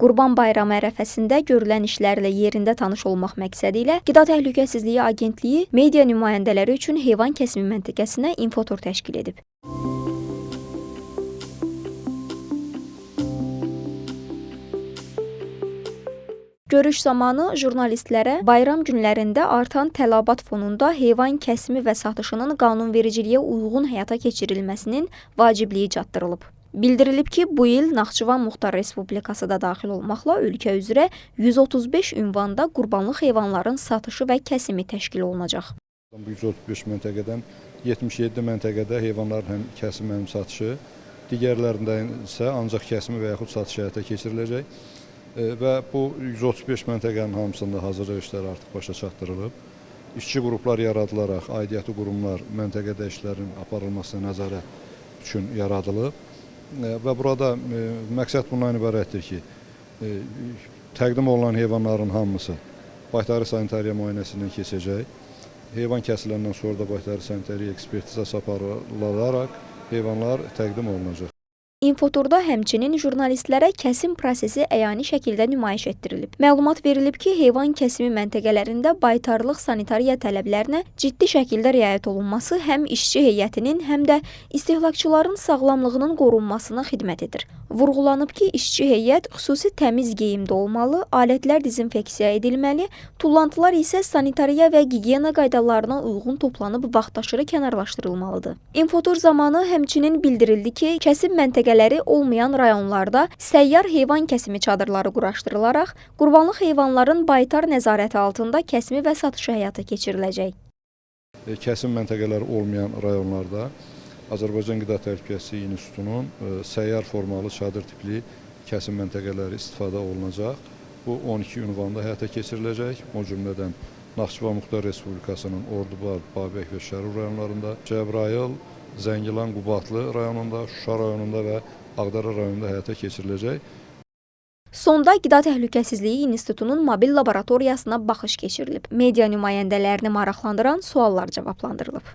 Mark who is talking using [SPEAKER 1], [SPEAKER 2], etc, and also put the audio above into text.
[SPEAKER 1] Qurban Bayramı ərəfəsində görülən işlərlə yerində tanış olmaq məqsədi ilə Qida Təhlükəsizliyi Agentliyi media nümayəndələri üçün heyvan kəsimi məntəqəsinə infotur təşkil edib. Görüş zamanı jurnalistlərə bayram günlərində artan tələbat fonunda heyvan kəsimi və satışının qanunvericiliyə uyğun həyata keçirilməsinin vacibliyi çatdırılıb. Bildirilib ki, bu il Naxçıvan Muxtar Respublikası da daxil olmaqla ölkə üzrə 135 ünvanda qurbanlıq heyvanların satışı və kəsimi təşkil olunacaq.
[SPEAKER 2] Bu 135 məntəqədən 77 məntəqədə heyvanların həm kəsimi, həm satışı, digərlərində isə ancaq kəsimi və yaxud satışı həyata keçiriləcək. Və bu 135 məntəqənin hamısında hazırlıq işləri artıq başa çatdırılıb. İşçi qruplar yaradılaraq aidiyyatı qurumlar məntəqədə işlərin aparılmasına nəzarət üçün yaradılıb. Və burada məqsəd bundan ibarətdir ki, təqdim olunan heyvanların hamısı baytarı sanitariya müayinəsindən keçəcək. Heyvan kəsiləndən sonra da baytarı sanitariya ekspertizası aparılaraq heyvanlar təqdim olunacaq.
[SPEAKER 1] İnfoturda həmçinin jurnalistlərə kəsim prosesi əyani şəkildə nümayiş etdirilib. Məlumat verilib ki, heyvan kəsimi məntəqələrində baytarlıq sanitariya tələblərinə ciddi şəkildə riayət olunması həm işçi heyətinin, həm də istehlakçıların sağlamlığının qorunmasına xidmət edir. Vurğulanıb ki, işçi heyət xüsusi təmiz geyimdə olmalı, alətlər dezinfeksiya edilməli, tullantılar isə sanitariya və gigiyena qaydalarına uyğun toplanıb vaxtaşırı kənarlaşdırılmalıdır. İnfotur zamanı həmçinin bildirildi ki, kəsim məntəqələri olmayan rayonlarda səyyar heyvan kəsimi çadırları quraşdırılaraq, qurbanlıq heyvanların baytar nəzarəti altında kəsimi və satışı həyata keçiriləcək.
[SPEAKER 2] Kəsim məntəqələri olmayan rayonlarda Azərbaycan Qida Təhlükəsizliyi İnstitutunun səyyar formalı çadır tipli kəsim məntəqələri istifadə olunacaq. Bu 12 ünvanda həyata keçiriləcək. O cümlədən Naxçıvan Muxtar Respublikasının Ordubad, Babək və Şərur rayonlarında, Cəbrayıl, Zəngilan, Qubadlı rayonunda, Şuşa rayonunda və Ağdərə rayonunda həyata keçiriləcək.
[SPEAKER 1] Sonda Qida Təhlükəsizliyi İnstitutunun mobil laboratoriyasına baxış keçirilib. Media nümayəndələrini maraqlandıran suallar cavablandırılıb.